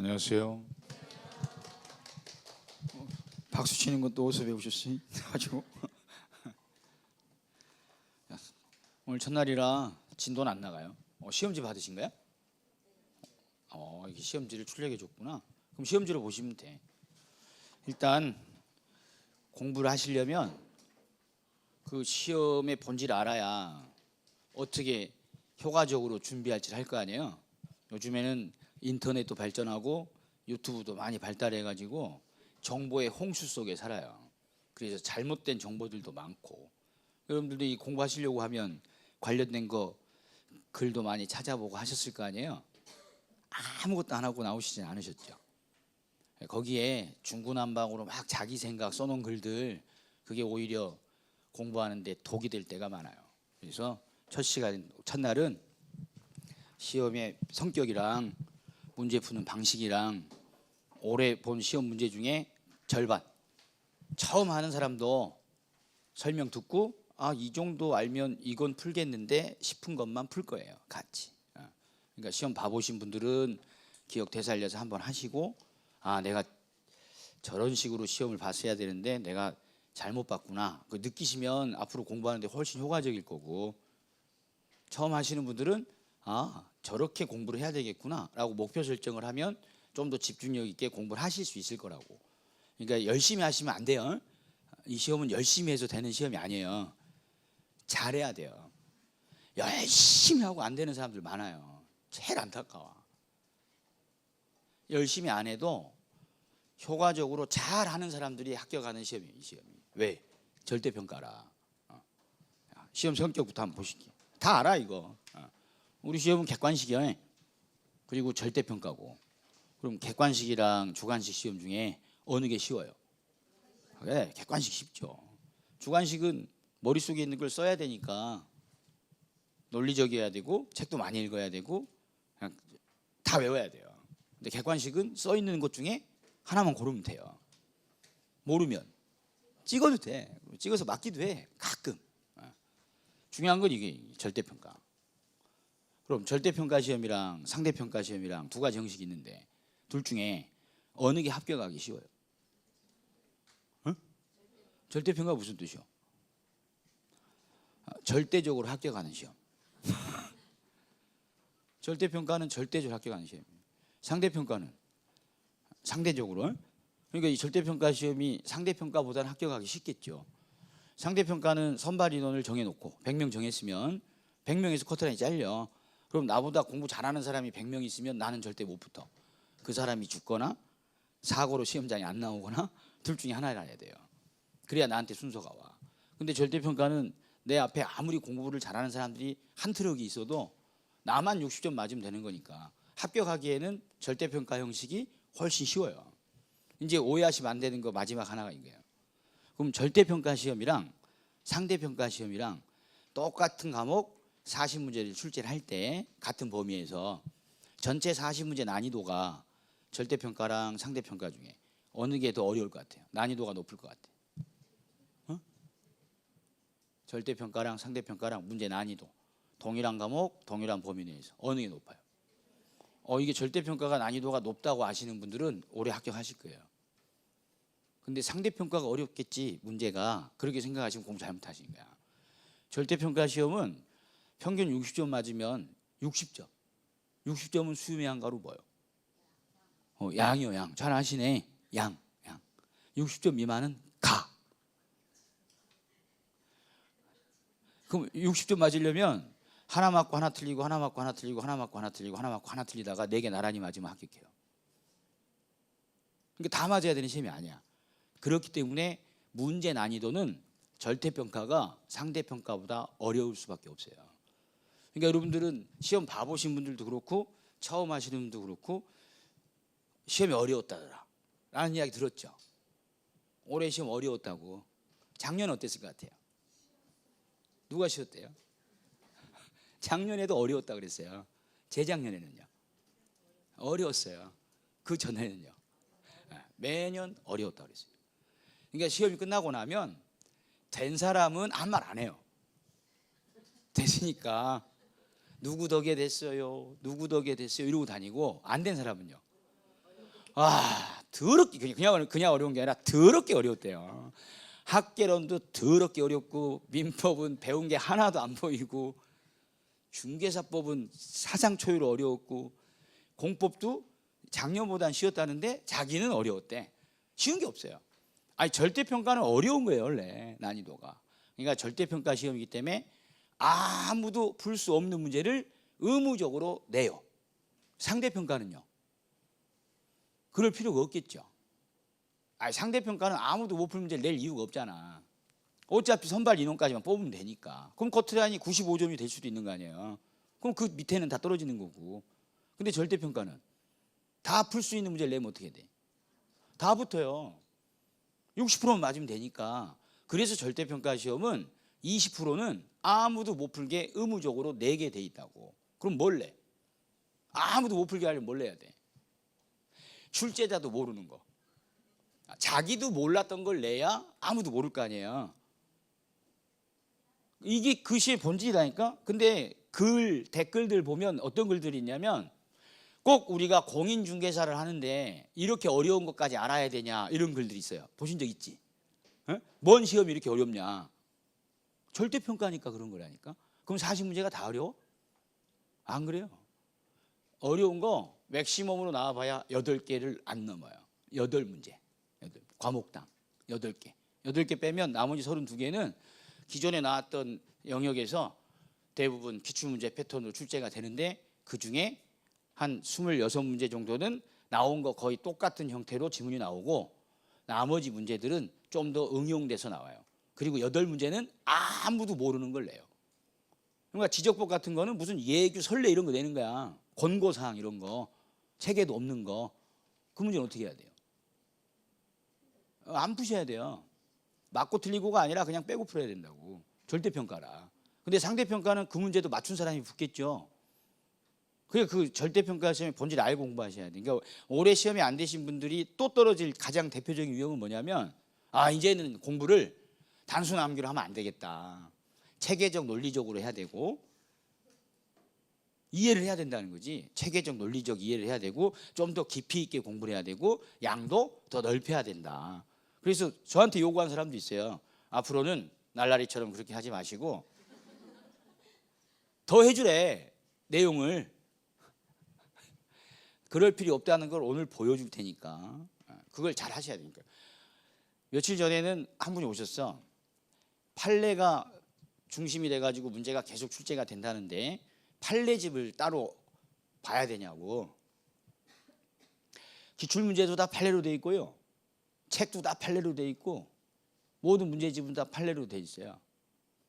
안녕하세요. 박수 치는 건 또 어디서 배우셨어요? 가지고 오늘 첫날이라 진도는 안 나가요. 시험지 받으신 거야? 이게 시험지를 출력해 줬구나. 그럼 시험지를 보시면 돼. 일단 공부를 하시려면 그 시험의 본질을 알아야 어떻게 효과적으로 준비할지를 할 거 아니에요. 요즘에는 인터넷도 발전하고 유튜브도 많이 발달해 가지고 정보의 홍수 속에 살아요. 그래서 잘못된 정보들도 많고, 여러분들도 이 공부하시려고 하면 관련된 거 글도 많이 찾아보고 하셨을 거 아니에요. 아무것도 안 하고 나오시진 않으셨죠. 거기에 중구난방으로 막 자기 생각 써놓은 글들, 그게 오히려 공부하는데 독이 될 때가 많아요. 그래서 첫 시간, 첫날은 시험의 성격이랑 문제 푸는 방식이랑 올해 본 시험 문제 중에 절반, 처음 하는 사람도 설명 듣고 이 정도 알면 이건 풀겠는데 싶은 것만 풀 거예요, 같이. 그러니까 시험 봐보신 분들은 기억 되살려서 한번 하시고, 내가 저런 식으로 시험을 봤어야 되는데 내가 잘못 봤구나, 그 느끼시면 앞으로 공부하는데 훨씬 효과적일 거고, 처음 하시는 분들은 저렇게 공부를 해야 되겠구나 라고 목표 설정을 하면 좀 더 집중력 있게 공부를 하실 수 있을 거라고. 그러니까 열심히 하시면 안 돼요. 이 시험은 열심히 해서 되는 시험이 아니에요. 잘해야 돼요. 열심히 하고 안 되는 사람들 많아요. 제일 안타까워. 열심히 안 해도 효과적으로 잘하는 사람들이 합격하는 시험이에요, 이 시험이. 왜? 절대평가라. 시험 성격부터 한번 보실게요. 다 알아 이거. 우리 시험은 객관식이야. 그리고 절대평가고. 그럼 객관식이랑 주관식 시험 중에 어느 게 쉬워요? 그래, 객관식 쉽죠. 주관식은 머릿속에 있는 걸 써야 되니까 논리적이어야 되고 책도 많이 읽어야 되고 그냥 다 외워야 돼요. 근데 객관식은 써 있는 것 중에 하나만 고르면 돼요. 모르면 찍어도 돼. 찍어서 맞기도 해, 가끔. 중요한 건 이게 절대평가. 그럼 절대평가 시험이랑 상대평가 시험이랑 두 가지 형식이 있는데 둘 중에 어느 게 합격하기 쉬워요? 절대평가 무슨 뜻이요? 절대적으로 합격하는 시험. 절대평가는 절대적으로 합격하는 시험이에요. 상대평가는 상대적으로. 그러니까 이 절대평가 시험이 상대평가보다는 합격하기 쉽겠죠. 상대평가는 선발 인원을 정해놓고 100명 정했으면 100명에서 커트라인이 잘려. 그럼 나보다 공부 잘하는 사람이 100명 있으면 나는 절대 못 붙어. 그 사람이 죽거나 사고로 시험장에 안 나오거나 둘 중에 하나를 해야 돼요. 그래야 나한테 순서가 와. 근데 절대평가는 내 앞에 아무리 공부를 잘하는 사람들이 한 트럭이 있어도 나만 60점 맞으면 되는 거니까 합격하기에는 절대평가 형식이 훨씬 쉬워요. 이제 오해하시면 안 되는 거 마지막 하나가 이거예요. 그럼 절대평가 시험이랑 상대평가 시험이랑 똑같은 과목 40문제를 출제를 할 때 같은 범위에서 전체 40문제 난이도가 절대평가랑 상대평가 중에 어느 게 더 어려울 것 같아요? 난이도가 높을 것 같아요? 절대평가랑 상대평가랑 문제 난이도 동일한 과목 동일한 범위 내에서 어느 게 높아요? 이게 절대평가가 난이도가 높다고 아시는 분들은 올해 합격하실 거예요. 근데 상대평가가 어렵겠지, 문제가, 그렇게 생각하시면 공부 잘못하신 거야. 절대평가 시험은 평균 60점 맞으면 60점. 60점은 수음의 한가로 뭐요? 양이요, 양. 잘 아시네. 양. 60점 미만은 가. 그럼 60점 맞으려면 하나 맞고 하나 틀리고 하나 맞고 하나 틀리고 하나 맞고 하나 틀리고 하나 맞고 하나 틀리다가 4개 나란히 맞으면 합격해요. 그러니까 다 맞아야 되는 시험이 아니야. 그렇기 때문에 문제 난이도는 절대평가가 상대평가보다 어려울 수밖에 없어요. 그러니까 여러분들은 시험 봐보신 분들도 그렇고 처음 하시는 분도 그렇고 시험이 어려웠다더라 라는 이야기 들었죠. 올해 시험 어려웠다고. 작년 어땠을 것 같아요? 누가 쉬었대요? 작년에도 어려웠다 그랬어요. 재작년에는요? 어려웠어요. 그 전에는요? 매년 어려웠다 그랬어요. 그러니까 시험이 끝나고 나면 된 사람은 아무 말 안 해요. 됐으니까 누구 덕에 됐어요, 누구 덕에 됐어요 이러고 다니고, 안 된 사람은요? 더럽게 그냥 어려운 게 아니라 더럽게 어려웠대요. 학개론도 더럽게 어렵고 민법은 배운 게 하나도 안 보이고 중개사법은 사상초유로 어려웠고 공법도 작년보단 쉬웠다는데 자기는 어려웠대. 쉬운 게 없어요. 아니 절대평가는 어려운 거예요 원래 난이도가. 그러니까 절대평가 시험이기 때문에 아무도 풀 수 없는 문제를 의무적으로 내요. 상대평가는요 그럴 필요가 없겠죠. 아니 상대평가는 아무도 못 풀 문제를 낼 이유가 없잖아. 어차피 선발 인원까지만 뽑으면 되니까. 그럼 커트라인이 95점이 될 수도 있는 거 아니에요. 그럼 그 밑에는 다 떨어지는 거고. 근데 절대평가는 다 풀 수 있는 문제를 내면 어떻게 돼? 다 붙어요. 60%만 맞으면 되니까. 그래서 절대평가 시험은 20%는 아무도 못 풀게 의무적으로 내게 돼 있다고. 그럼 뭘 내? 아무도 못 풀게 하려면 뭘 내야 돼? 출제자도 모르는 거. 자기도 몰랐던 걸 내야 아무도 모를 거 아니에요. 이게 그 시의 본질이라니까. 근데 댓글들 보면 어떤 글들이 있냐면 꼭 우리가 공인중개사를 하는데 이렇게 어려운 것까지 알아야 되냐 이런 글들이 있어요. 보신 적 있지? 뭔 시험이 이렇게 어렵냐. 절대평가니까 그런 거라니까. 그럼 40문제가 다 어려워? 안 그래요. 어려운 거 맥시멈으로 나와봐야 8개를 안 넘어요. 8문제. 과목당 8개. 8개 빼면 나머지 32개는 기존에 나왔던 영역에서 대부분 기출문제 패턴으로 출제가 되는데 그중에 한 26문제 정도는 나온 거 거의 똑같은 형태로 지문이 나오고 나머지 문제들은 좀 더 응용돼서 나와요. 그리고 8문제는 아무도 모르는 걸 내요. 그러니까 지적법 같은 거는 무슨 예규 선례 이런 거 내는 거야. 권고사항 이런 거. 책에도 없는 거. 그 문제는 어떻게 해야 돼요? 안 푸셔야 돼요. 맞고 틀리고가 아니라 그냥 빼고 풀어야 된다고. 절대평가라. 근데 상대평가는 그 문제도 맞춘 사람이 붙겠죠. 그러니까 그 절대평가 시험의 본질을 알고 공부하셔야 돼요. 그러니까 올해 시험이 안 되신 분들이 또 떨어질 가장 대표적인 위험은 뭐냐면 이제는 공부를 단순 암기로 하면 안 되겠다. 체계적 논리적으로 해야 되고 이해를 해야 된다는 거지. 체계적 논리적 이해를 해야 되고 좀 더 깊이 있게 공부를 해야 되고 양도 더 넓혀야 된다. 그래서 저한테 요구한 사람도 있어요. 앞으로는 날라리처럼 그렇게 하지 마시고 더 해주래 내용을. 그럴 필요 없다는 걸 오늘 보여줄 테니까 그걸 잘 하셔야 되니까. 며칠 전에는 한 분이 오셨어. 판례가 중심이 돼가지고 문제가 계속 출제가 된다는데 판례집을 따로 봐야 되냐고. 기출문제도 다 판례로 돼 있고요. 책도 다 판례로 돼 있고 모든 문제집은 다 판례로 돼 있어요.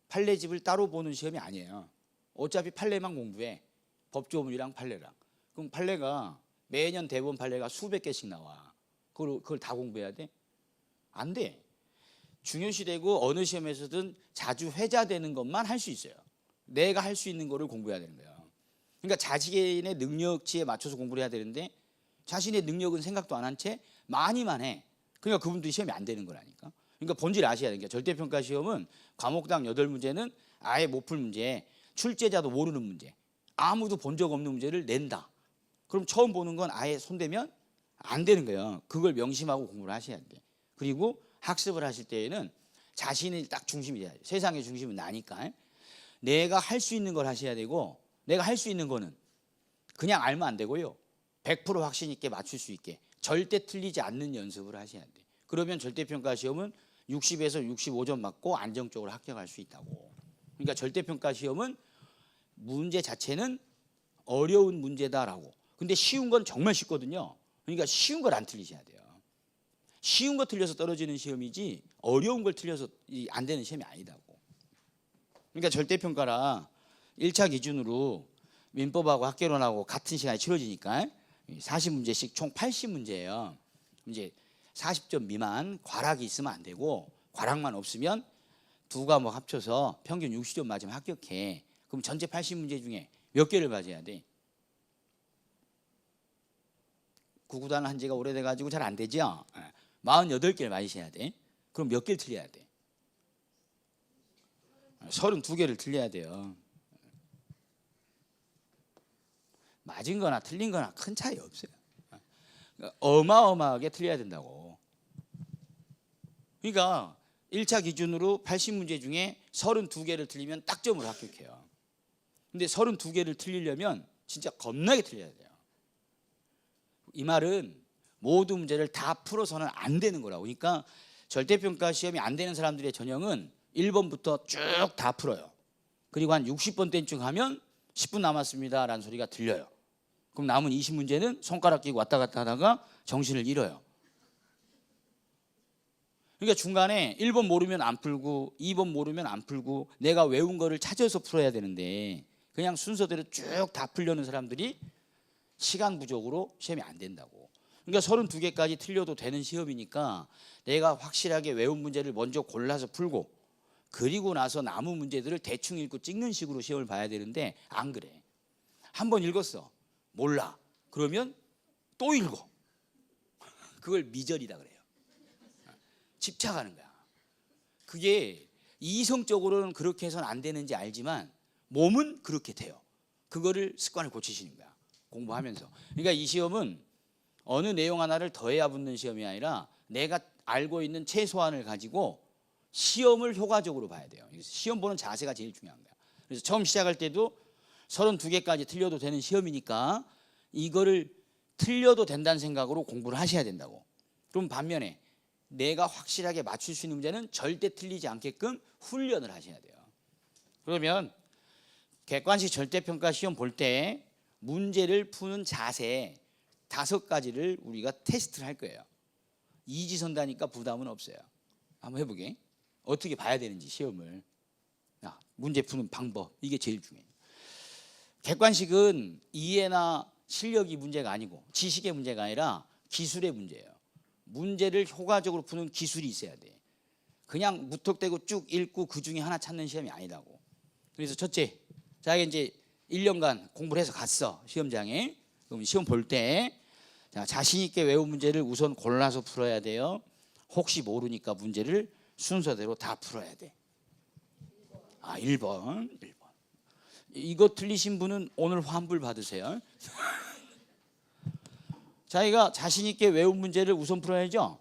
판례집을 따로 보는 시험이 아니에요. 어차피 판례만 공부해. 법조문이랑 판례랑. 그럼 판례가 매년 대법원 판례가 수백 개씩 나와. 그걸 다 공부해야 돼? 안 돼. 중요시 되고 어느 시험에서든 자주 회자되는 것만 할 수 있어요. 내가 할 수 있는 거를 공부해야 되는 거예요. 그러니까 자신의 능력치에 맞춰서 공부를 해야 되는데 자신의 능력은 생각도 안 한 채 많이만 해. 그러니까 그분들이 시험이 안 되는 거라니까. 그러니까 본질을 아셔야 되는 게 절대평가 시험은 과목당 8문제는 아예 못 풀 문제, 출제자도 모르는 문제, 아무도 본 적 없는 문제를 낸다. 그럼 처음 보는 건 아예 손대면 안 되는 거예요. 그걸 명심하고 공부를 하셔야 돼. 그리고 학습을 하실 때에는 자신이 딱 중심이 돼야 돼요. 세상의 중심은 나니까. 내가 할 수 있는 걸 하셔야 되고 내가 할 수 있는 거는 그냥 알면 안 되고요. 100% 확신 있게 맞출 수 있게 절대 틀리지 않는 연습을 하셔야 돼. 그러면 절대평가 시험은 60에서 65점 맞고 안정적으로 합격할 수 있다고. 그러니까 절대평가 시험은 문제 자체는 어려운 문제다라고. 근데 쉬운 건 정말 쉽거든요. 그러니까 쉬운 걸 안 틀리셔야 돼요. 쉬운 거 틀려서 떨어지는 시험이지 어려운 걸 틀려서 안 되는 시험이 아니다고. 그러니까 절대평가라 1차 기준으로 민법하고 학개론하고 같은 시간에 치러지니까 40문제씩 총 80문제예요. 이제 40점 미만 과락이 있으면 안 되고 과락만 없으면 두 과목 합쳐서 평균 60점 맞으면 합격해. 그럼 전체 80문제 중에 몇 개를 맞아야 돼? 구구단 한 지가 오래돼가지고 잘 안 되죠? 48개를 맞으셔야 돼. 그럼 몇 개를 틀려야 돼? 32개를 틀려야 돼요. 맞은 거나 틀린 거나 큰 차이 없어요. 어마어마하게 틀려야 된다고. 그러니까 1차 기준으로 80문제 중에 32개를 틀리면 딱 점으로 합격해요. 근데 32개를 틀리려면 진짜 겁나게 틀려야 돼요. 이 말은 모든 문제를 다 풀어서는 안 되는 거라고. 그러니까 절대평가 시험이 안 되는 사람들의 전형은 1번부터 쭉 다 풀어요. 그리고 한 60번 때쯤 하면 10분 남았습니다 라는 소리가 들려요. 그럼 남은 20문제는 손가락 끼고 왔다 갔다 하다가 정신을 잃어요. 그러니까 중간에 1번 모르면 안 풀고 2번 모르면 안 풀고 내가 외운 거를 찾아서 풀어야 되는데 그냥 순서대로 쭉 다 풀려는 사람들이 시간 부족으로 시험이 안 된다고. 그러니까 32개까지 틀려도 되는 시험이니까 내가 확실하게 외운 문제를 먼저 골라서 풀고 그리고 나서 남은 문제들을 대충 읽고 찍는 식으로 시험을 봐야 되는데 안 그래. 한 번 읽었어. 몰라. 그러면 또 읽어. 그걸 미절이다 그래요. 집착하는 거야. 그게 이성적으로는 그렇게 해서는 안 되는지 알지만 몸은 그렇게 돼요. 그거를 습관을 고치시는 거야. 공부하면서. 그러니까 이 시험은 어느 내용 하나를 더해야 붙는 시험이 아니라 내가 알고 있는 최소한을 가지고 시험을 효과적으로 봐야 돼요. 시험 보는 자세가 제일 중요한 거야. 그래서 처음 시작할 때도 32개까지 틀려도 되는 시험이니까 이거를 틀려도 된다는 생각으로 공부를 하셔야 된다고. 그럼 반면에 내가 확실하게 맞출 수 있는 문제는 절대 틀리지 않게끔 훈련을 하셔야 돼요. 그러면 객관식 절대평가 시험 볼 때 문제를 푸는 자세 5가지를 우리가 테스트를 할 거예요. 이지선다니까 부담은 없어요. 한번 해보게. 어떻게 봐야 되는지 시험을. 문제 푸는 방법 이게 제일 중요해요. 객관식은 이해나 실력이 문제가 아니고 지식의 문제가 아니라 기술의 문제예요. 문제를 효과적으로 푸는 기술이 있어야 돼. 그냥 무턱대고 쭉 읽고 그 중에 하나 찾는 시험이 아니라고. 그래서 첫째, 자기가 이제 1년간 공부를 해서 갔어 시험장에. 그럼 시험 볼 때 자신 있게 외운 문제를 우선 골라서 풀어야 돼요. 혹시 모르니까 문제를 순서대로 다 풀어야 돼. 1번. 이거 틀리신 분은 오늘 환불 받으세요. 자기가 자신 있게 외운 문제를 우선 풀어야죠.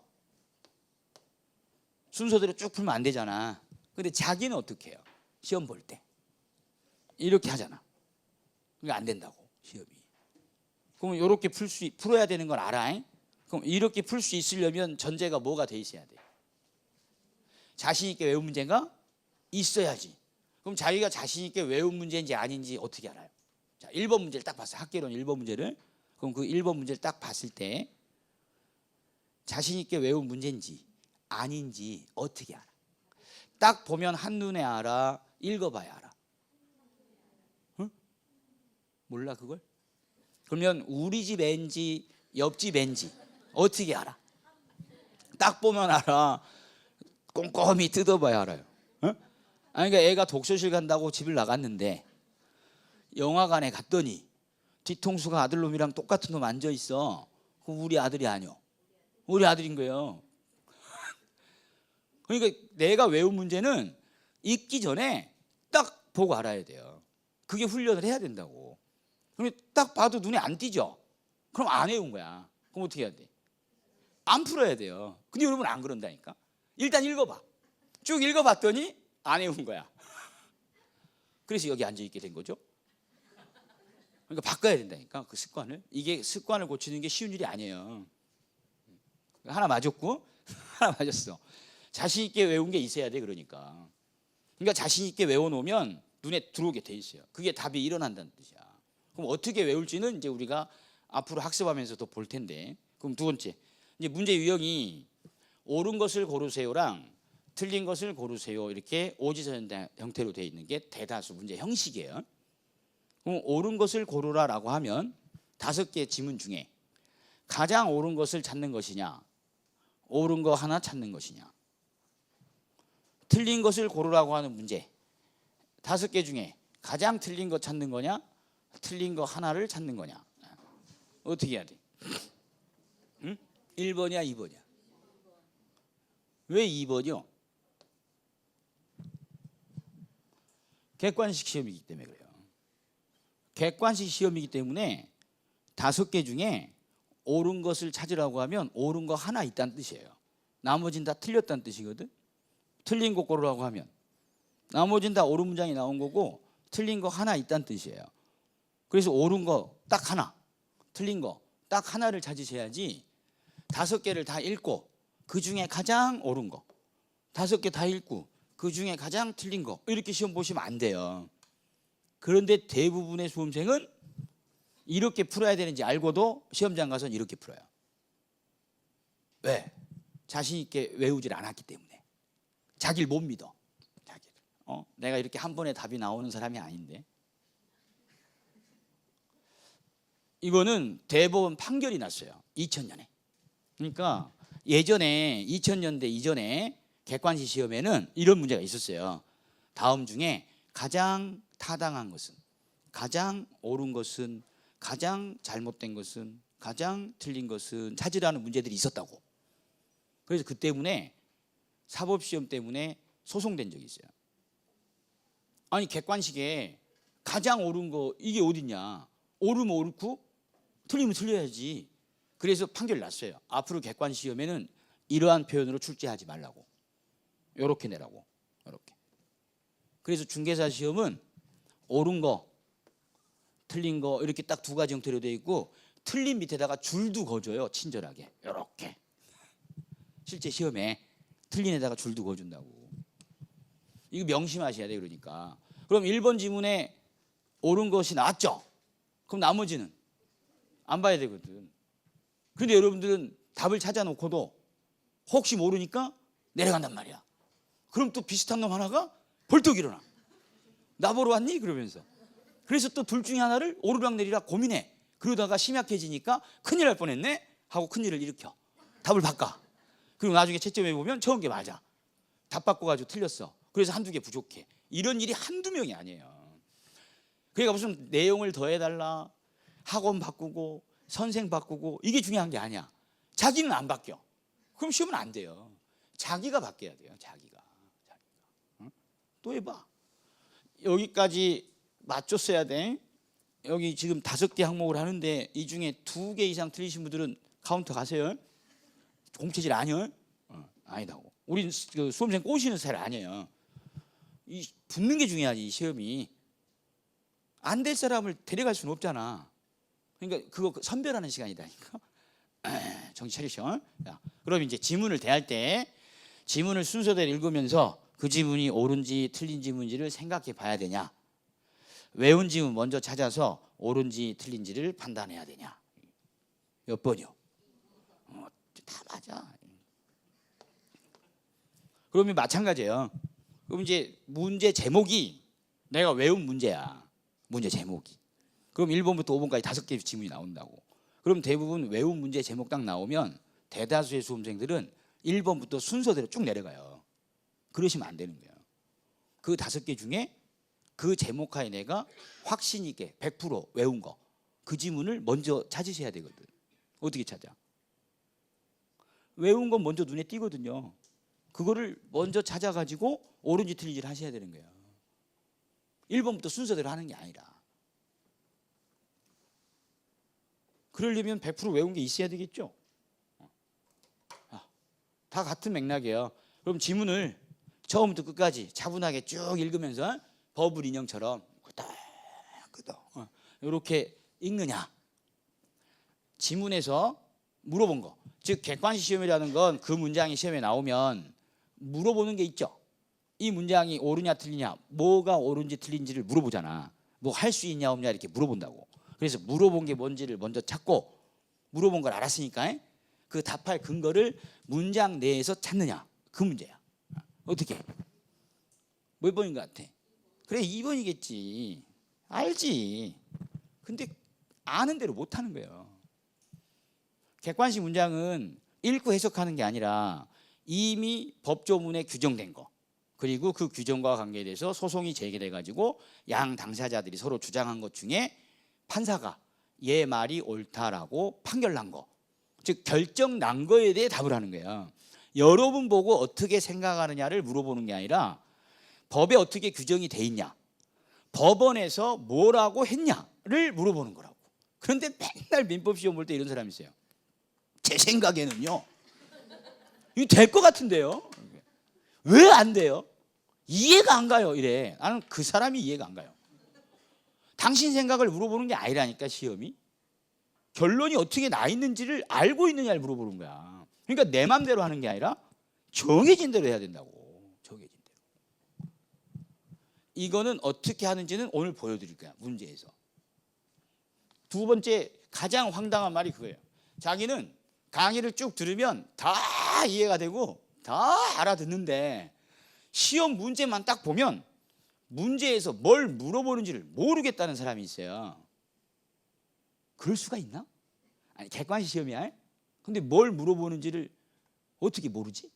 순서대로 쭉 풀면 안 되잖아. 근데 자기는 어떻게 해요? 시험 볼 때 이렇게 하잖아. 그게 안 된다고 시험이. 그럼 이렇게 풀어야 되는 걸 알아. 그럼 이렇게 풀 수 있으려면 전제가 뭐가 돼 있어야 돼? 자신 있게 외운 문제가 있어야지. 그럼 자기가 자신 있게 외운 문제인지 아닌지 어떻게 알아요? 자, 1번 문제를 딱 봤어. 학계론 1번 문제를. 그럼 그 1번 문제를 딱 봤을 때 자신 있게 외운 문제인지 아닌지 어떻게 알아? 딱 보면 한눈에 알아? 읽어봐야 알아? 응? 몰라 그걸? 그러면 우리 집 애인지 옆집 애인지 어떻게 알아? 딱 보면 알아? 꼼꼼히 뜯어봐야 알아요. 응? 그러니까 애가 독서실 간다고 집을 나갔는데 영화관에 갔더니 뒤통수가 아들놈이랑 똑같은 놈 앉아있어. 그럼 우리 아들이 아니요. 우리 아들인 거예요. 그러니까 내가 외운 문제는 읽기 전에 딱 보고 알아야 돼요. 그게 훈련을 해야 된다고. 그럼 딱 봐도 눈에 안 띄죠? 그럼 안 외운 거야. 그럼 어떻게 해야 돼? 안 풀어야 돼요. 근데 여러분 안 그런다니까. 일단 읽어봐. 쭉 읽어봤더니 안 외운 거야. 그래서 여기 앉아있게 된 거죠. 그러니까 바꿔야 된다니까 그 습관을. 이게 습관을 고치는 게 쉬운 일이 아니에요. 하나 맞았고 하나 맞았어. 자신 있게 외운 게 있어야 돼. 그러니까 자신 있게 외워놓으면 눈에 들어오게 돼 있어요. 그게 답이 일어난다는 뜻이야. 그럼 어떻게 외울지는 이제 우리가 앞으로 학습하면서 더 볼 텐데. 그럼 두 번째, 이제 문제 유형이 옳은 것을 고르세요랑 틀린 것을 고르세요 이렇게 오지선 형태로 되어 있는 게 대다수 문제 형식이에요. 그럼 옳은 것을 고르라라고 하면 5개의 지문 중에 가장 옳은 것을 찾는 것이냐, 옳은 거 하나 찾는 것이냐, 틀린 것을 고르라고 하는 문제 5개 중에 가장 틀린 거 찾는 거냐, 틀린 거 하나를 찾는 거냐. 어떻게 해야 돼? 응? 1번이야 2번이야? 왜 2번이요? 객관식 시험이기 때문에 그래요. 객관식 시험이기 때문에 5개 중에 옳은 것을 찾으라고 하면 옳은 거 하나 있다는 뜻이에요. 나머지는 다 틀렸다는 뜻이거든. 틀린 거 고르라고 하면 나머지는 다 옳은 문장이 나온 거고 틀린 거 하나 있다는 뜻이에요. 그래서 옳은 거 딱 하나, 틀린 거 딱 하나를 찾으셔야지 5개를 다 읽고 그 중에 가장 옳은 거 5개 다 읽고 그 중에 가장 틀린 거 이렇게 시험 보시면 안 돼요. 그런데 대부분의 수험생은 이렇게 풀어야 되는지 알고도 시험장 가서는 이렇게 풀어요. 왜? 자신 있게 외우질 않았기 때문에. 자기를 못 믿어. 자기를. 내가 이렇게 한 번에 답이 나오는 사람이 아닌데. 이거는 대법원 판결이 났어요. 2000년에. 그러니까 예전에 2000년대 이전에 객관식 시험에는 이런 문제가 있었어요. 다음 중에 가장 타당한 것은, 가장 옳은 것은, 가장 잘못된 것은, 가장 틀린 것은 찾으라는 문제들이 있었다고. 그래서 그 때문에 사법시험 때문에 소송된 적이 있어요. 아니 객관식에 가장 옳은 거 이게 어딨냐. 옳으면 옳고 틀리면 틀려야지. 그래서 판결 났어요. 앞으로 객관식 시험에는 이러한 표현으로 출제하지 말라고. 요렇게 내라고. 요렇게. 그래서 중개사 시험은 옳은 거, 틀린 거 이렇게 딱 2가지 형태로 되어 있고 틀린 밑에다가 줄도 그어줘요. 친절하게. 요렇게. 실제 시험에 틀린 에다가 줄도 그어준다고. 이거 명심하셔야 돼요. 그러니까. 그럼 1번 지문에 옳은 것이 나왔죠? 그럼 나머지는 안 봐야 되거든. 그런데 여러분들은 답을 찾아놓고도 혹시 모르니까 내려간단 말이야. 그럼 또 비슷한 놈 하나가 벌떡 일어나. 나 보러 왔니? 그러면서. 그래서 또 둘 중에 하나를 오르락 내리락 고민해. 그러다가 심약해지니까 큰일 날 뻔했네 하고 큰일을 일으켜. 답을 바꿔. 그리고 나중에 채점해 보면 처음 게 맞아. 답 바꿔가지고 틀렸어. 그래서 1-2개 부족해. 이런 일이 한두 명이 아니에요. 그러니까 무슨 내용을 더해달라, 학원 바꾸고, 선생 바꾸고 이게 중요한 게 아니야. 자기는 안 바뀌어. 그럼 시험은 안 돼요. 자기가 바뀌어야 돼요. 자기가. 응? 또 해봐. 여기까지 맞췄어야 돼. 여기 지금 5개 항목을 하는데 이 중에 2개 이상 틀리신 분들은 카운터 가세요. 공채질 아니요? 아니다고. 우린 그 수험생 꼬시는 스타일 아니에요. 이 붙는 게 중요하지. 이 시험이. 안 될 사람을 데려갈 수는 없잖아. 그러니까 그거 선별하는 시간이다니까. 정신 차리셔. 자, 그럼 이제 지문을 대할 때 지문을 순서대로 읽으면서 그 지문이 옳은지 틀린 지문인지를 생각해 봐야 되냐. 외운 지문 먼저 찾아서 옳은지 틀린지를 판단해야 되냐. 몇 번이요? 다 맞아. 그러면 마찬가지예요. 그럼 이제 문제 제목이 내가 외운 문제야. 문제 제목이. 그럼 1번부터 5번까지 5개 지문이 나온다고. 그럼 대부분 외운 문제 제목 딱 나오면 대다수의 수험생들은 1번부터 순서대로 쭉 내려가요. 그러시면 안 되는 거예요. 그 5개 중에 그 제목하에 내가 확신 있게 100% 외운 거, 그 지문을 먼저 찾으셔야 되거든. 어떻게 찾아? 외운 건 먼저 눈에 띄거든요. 그거를 먼저 찾아가지고 옳은지 틀린지를 하셔야 되는 거예요. 1번부터 순서대로 하는 게 아니라. 그러려면 100% 외운 게 있어야 되겠죠. 다 같은 맥락이에요. 그럼 지문을 처음부터 끝까지 차분하게 쭉 읽으면서 버블 인형처럼 끄덕끄덕 이렇게 읽느냐. 지문에서 물어본 거. 즉 객관식 시험이라는 건 그 문장이 시험에 나오면 물어보는 게 있죠. 이 문장이 옳으냐 틀리냐, 뭐가 옳은지 틀린지를 물어보잖아. 뭐 할 수 있냐 없냐 이렇게 물어본다고. 그래서 물어본 게 뭔지를 먼저 찾고 물어본 걸 알았으니까 그 답할 근거를 문장 내에서 찾느냐. 그 문제야. 어떻게? 몇 번인 것 같아? 그래 2번이겠지. 알지. 근데 아는 대로 못하는 거예요. 객관식 문장은 읽고 해석하는 게 아니라 이미 법조문에 규정된 거, 그리고 그 규정과 관계돼서 소송이 제기돼 가지고 양 당사자들이 서로 주장한 것 중에 판사가 얘 말이 옳다라고 판결 난 거, 즉 결정 난 거에 대해 답을 하는 거예요. 여러분 보고 어떻게 생각하느냐를 물어보는 게 아니라 법에 어떻게 규정이 돼 있냐, 법원에서 뭐라고 했냐를 물어보는 거라고. 그런데 맨날 민법 시험 볼 때 이런 사람이 있어요. 제 생각에는요. 이거 될 것 같은데요. 왜 안 돼요? 이해가 안 가요. 이래. 나는 그 사람이 이해가 안 가요. 당신 생각을 물어보는 게 아니라니까 시험이. 결론이 어떻게 나 있는지를 알고 있느냐를 물어보는 거야. 그러니까 내 맘대로 하는 게 아니라 정해진 대로 해야 된다고. 정해진 대로. 이거는 어떻게 하는지는 오늘 보여드릴 거야. 문제에서. 두 번째 가장 황당한 말이 그거예요. 자기는 강의를 쭉 들으면 다 이해가 되고 다 알아듣는데 시험 문제만 딱 보면 문제에서 뭘 물어보는지를 모르겠다는 사람이 있어요. 그럴 수가 있나? 아니 객관식 시험이야. 근데 뭘 물어보는지를 어떻게 모르지?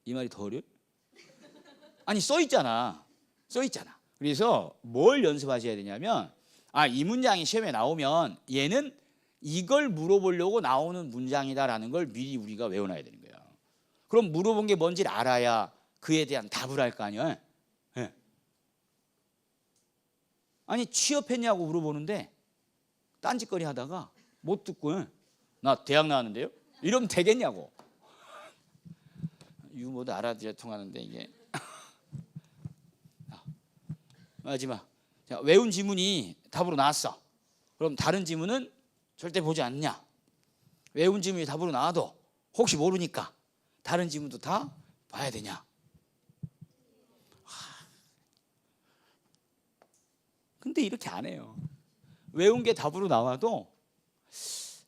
이 말이 더 어려워? 아니 써 있잖아. 써 있잖아. 그래서 뭘 연습하셔야 되냐면 이 문장이 시험에 나오면 얘는 이걸 물어보려고 나오는 문장이다라는 걸 미리 우리가 외워놔야 되는 거예요. 그럼 물어본 게 뭔지를 알아야 그에 대한 답을 할 거 아니에요. 네. 아니 취업했냐고 물어보는데 딴짓거리 하다가 못 듣고 나 대학 나왔는데요? 이러면 되겠냐고. 유머도 알아들어야 통하는데 이게. 마지막. 자, 외운 지문이 답으로 나왔어. 그럼 다른 지문은 절대 보지 않냐? 외운 지문이 답으로 나와도 혹시 모르니까 다른 지문도 다 봐야 되냐? 근데 이렇게 안 해요. 외운 게 답으로 나와도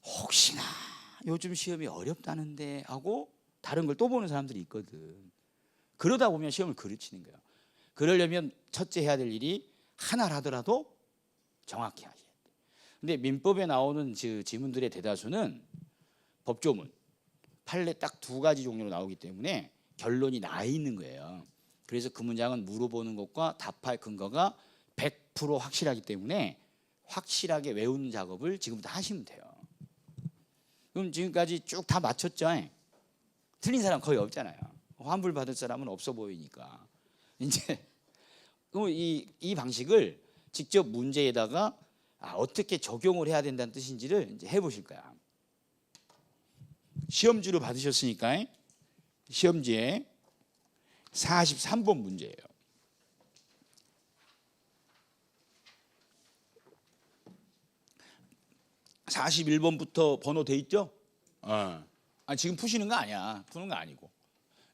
혹시나 요즘 시험이 어렵다는데 하고 다른 걸 또 보는 사람들이 있거든. 그러다 보면 시험을 그르치는 거예요. 그러려면 첫째 해야 될 일이 하나를 하더라도 정확히 하셔야 돼요. 근데 민법에 나오는 지문들의 대다수는 법조문, 판례 딱 두 가지 종류로 나오기 때문에 결론이 나 있는 거예요. 그래서 그 문장은 물어보는 것과 답할 근거가 100% 확실하기 때문에 확실하게 외우는 작업을 지금부터 하시면 돼요. 그럼 지금까지 쭉 다 맞췄죠? 틀린 사람 거의 없잖아요. 환불 받을 사람은 없어 보이니까. 이제 이 방식을 직접 문제에다가 어떻게 적용을 해야 된다는 뜻인지를 이제 해보실 거야. 시험지로 받으셨으니까 시험지에 43번 문제예요. 41번부터 번호 돼 있죠? 지금 푸시는 거 아니야. 푸는 거 아니고.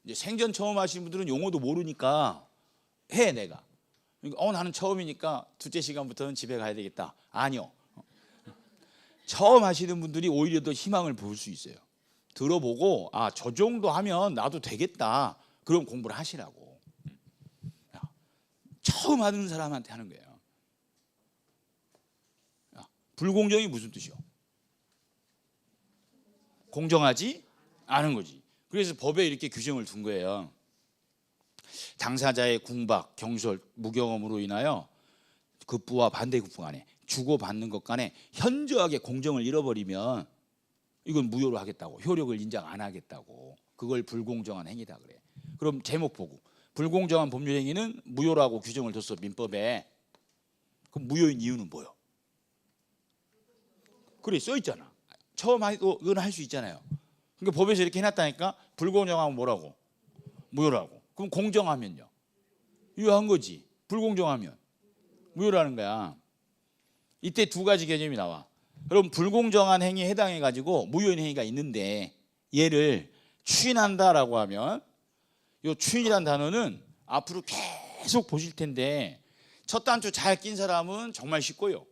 이제 생전 처음 하시는 분들은 용어도 모르니까 해 내가. 그러니까 나는 처음이니까 둘째 시간부터는 집에 가야 되겠다. 아니요. 처음 하시는 분들이 오히려 더 희망을 볼 수 있어요. 들어보고 저 정도 하면 나도 되겠다. 그럼 공부를 하시라고. 처음 하는 사람한테 하는 거예요. 불공정이 무슨 뜻이요? 공정하지 않은 거지. 그래서 법에 이렇게 규정을 둔 거예요. 당사자의 궁박, 경솔, 무경험으로 인하여 급부와 반대급부 간에 주고받는 것 간에 현저하게 공정을 잃어버리면 이건 무효로 하겠다고, 효력을 인정 안 하겠다고. 그걸 불공정한 행위다 그래. 그럼 제목 보고 불공정한 법률 행위는 무효라고 규정을 뒀어 민법에. 그럼 무효인 이유는 뭐요? 그래 써 있잖아. 처음 해도 이건 할 수 있잖아요. 그러니까 법에서 이렇게 해놨다니까. 불공정하면 뭐라고? 무효라고. 그럼 공정하면요? 유효한 거지. 불공정하면 무효라는 거야. 이때 두 가지 개념이 나와. 그럼 불공정한 행위에 해당해 가지고 무효인 행위가 있는데 얘를 추인한다라고 하면 이 추인이란 단어는 앞으로 계속 보실 텐데 첫 단추 잘 낀 사람은 정말 쉽고요.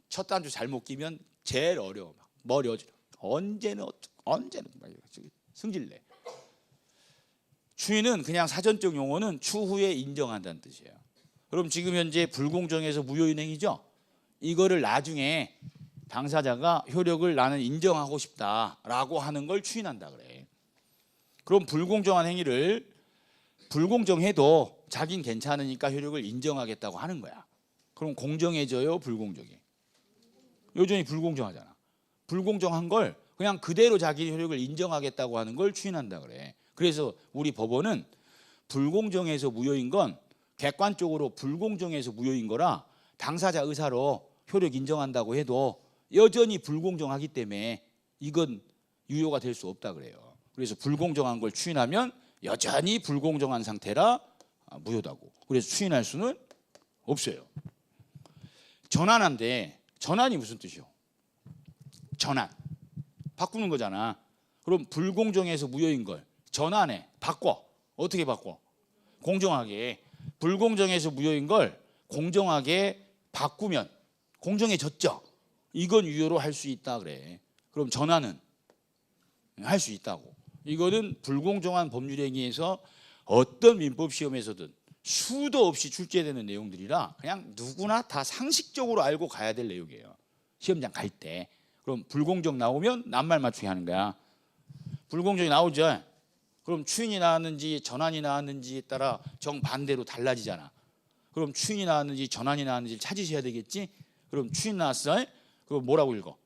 첫 단추 잘못 끼면 제일 어려워. 막 머리 어지러. 언제는 막 승질내. 추인은 그냥 사전적 용어는 추후에 인정한다는 뜻이에요. 그럼 지금 현재 불공정해서 무효인 행위죠. 이거를 나중에 당사자가 효력을 나는 인정하고 싶다라고 하는 걸 추인한다 그래. 그럼 불공정한 행위를 불공정해도 자긴 괜찮으니까 효력을 인정하겠다고 하는 거야. 그럼 공정해져요, 불공정해? 여전히 불공정하잖아. 불공정한 걸 그냥 그대로 자기 효력을 인정하겠다고 하는 걸 추인한다 그래. 그래서 우리 법원은 불공정해서 무효인 건 객관적으로 불공정해서 무효인 거라 당사자 의사로 효력 인정한다고 해도 여전히 불공정하기 때문에 이건 유효가 될 수 없다 그래요. 그래서 불공정한 걸 추인하면 여전히 불공정한 상태라 무효다고. 그래서 추인할 수는 없어요. 전환한데 전환이 무슨 뜻이요? 전환. 바꾸는 거잖아. 그럼 불공정해서 무효인 걸 전환해. 바꿔. 어떻게 바꿔? 공정하게. 불공정해서 무효인 걸 공정하게 바꾸면 공정해졌죠. 이건 유효로 할 수 있다 그래. 그럼 전환은 할 수 있다고. 이거는 불공정한 법률행위에서 어떤 민법 시험에서든 수도 없이 출제되는 내용들이라 그냥 누구나 다 상식적으로 알고 가야 될 내용이에요. 시험장 갈 때. 그럼 불공정 나오면 낱말 맞추기 하는 거야. 불공정이 나오죠. 그럼 추인이 나왔는지 전환이 나왔는지에 따라 정반대로 달라지잖아. 그럼 추인이 나왔는지 전환이 나왔는지 찾으셔야 되겠지. 그럼 추인 나왔어. 그럼 뭐라고 읽어?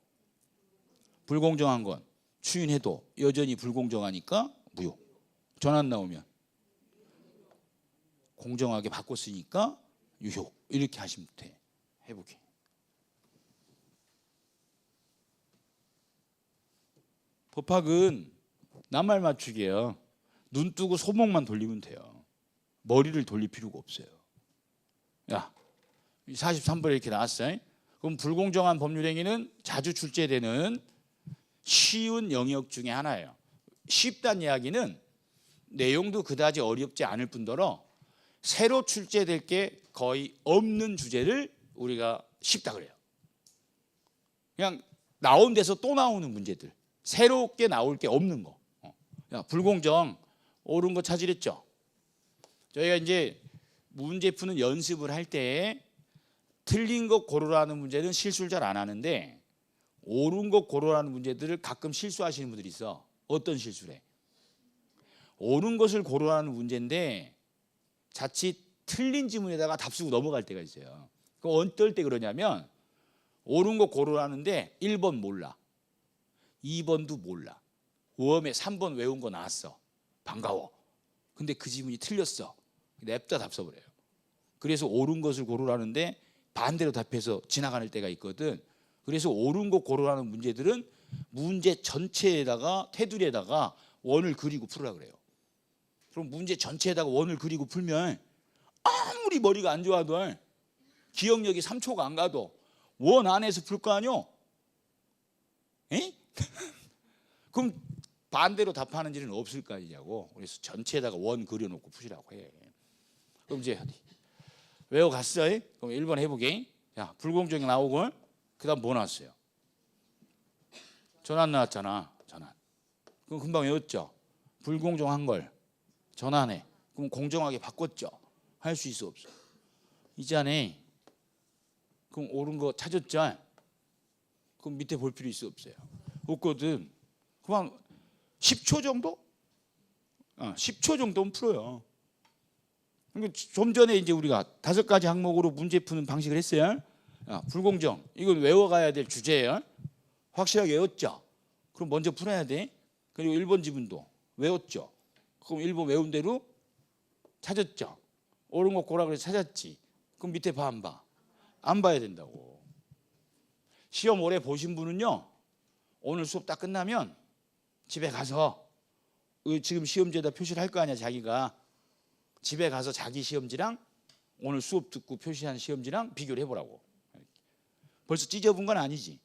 불공정한 건 추인해도 여전히 불공정하니까 무효. 전환 나오면 공정하게 바꿨으니까 유효. 이렇게 하시면 돼. 해보게. 법학은 낱말 맞추기예요. 눈 뜨고 손목만 돌리면 돼요. 머리를 돌릴 필요가 없어요. 야, 43번에 이렇게 나왔어요. 그럼 불공정한 법률행위는 자주 출제되는 쉬운 영역 중에 하나예요. 쉽다는 이야기는 내용도 그다지 어렵지 않을 뿐더러 새로 출제될 게 거의 없는 주제를 우리가 쉽다 그래요. 그냥 나온 데서 또 나오는 문제들. 새롭게 나올 게 없는 거. 야, 불공정 옳은 거 찾으랬죠. 저희가 이제 문제 푸는 연습을 할 때 틀린 것 고르라는 문제는 실수를 잘 안 하는데 옳은 것 고르라는 문제들을 가끔 실수하시는 분들이 있어. 어떤 실수래? 옳은 것을 고르라는 문제인데 자칫 틀린 지문에다가 답 쓰고 넘어갈 때가 있어요. 그 어떨 때 그러냐면 옳은 거 고르라는데 1번 몰라. 2번도 몰라. 웜에 3번 외운 거 나왔어. 반가워. 근데 그 지문이 틀렸어. 냅다 답 써버려요. 그래서 옳은 것을 고르라는데 반대로 답해서 지나가는 때가 있거든. 그래서 옳은 거 고르라는 문제들은 문제 전체에다가 테두리에다가 원을 그리고 풀으라 그래요. 그럼 문제 전체에다가 원을 그리고 풀면 아무리 머리가 안 좋아도 기억력이 3초가 안 가도 원 안에서 풀 거 아니요? 에? 그럼 반대로 답하는 일은 없을 거 아니냐고. 그래서 전체에다가 원 그려놓고 푸시라고 해. 그럼 이제 외워갔어요? 그럼 1번 해보게. 야, 불공정이 나오고 그 다음 뭐 나왔어요? 전환 나왔잖아. 전환. 그럼 금방 외웠죠? 불공정한 걸 전환해. 그럼 공정하게 바꿨죠? 할 수 있어 없어? 있잖아요. 그럼 옳은 거 찾았죠? 그럼 밑에 볼 필요 있어 없어요? 없거든. 그만 10초 정도? 10초 정도면 풀어요. 그러니까 좀 전에 이제 우리가 5가지 항목으로 문제 푸는 방식을 했어요. 불공정. 이건 외워가야 될 주제예요. 확실하게 외웠죠? 그럼 먼저 풀어야 돼. 그리고 1번 지문도 외웠죠? 그럼 1번 외운 대로 찾았죠? 옳은 거 고라 그래서 찾았지. 그럼 밑에 봐, 안 봐? 안 봐야 된다고. 시험 오래 보신 분은요, 오늘 수업 딱 끝나면 집에 가서 지금 시험지에다 표시를 할 거 아니야. 자기가 집에 가서 자기 시험지랑 오늘 수업 듣고 표시한 시험지랑 비교를 해보라고. 벌써 찢어본 건 아니지.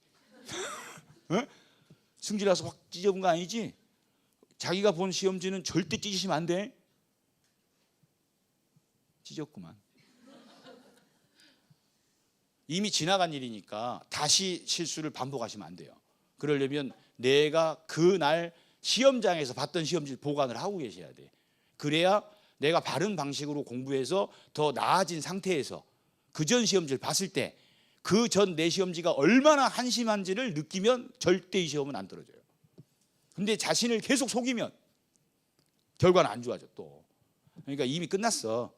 승질나서 확 찢어본 거 아니지. 자기가 본 시험지는 절대 찢으시면 안 돼. 찢었구만. 이미 지나간 일이니까 다시 실수를 반복하시면 안 돼요. 그러려면 내가 그날 시험장에서 봤던 시험지를 보관을 하고 계셔야 돼. 그래야 내가 바른 방식으로 공부해서 더 나아진 상태에서 그 전 시험지를 봤을 때 그 전 내 시험지가 얼마나 한심한지를 느끼면 절대 이 시험은 안 떨어져요. 근데 자신을 계속 속이면 결과는 안 좋아져 또. 그러니까 이미 끝났어.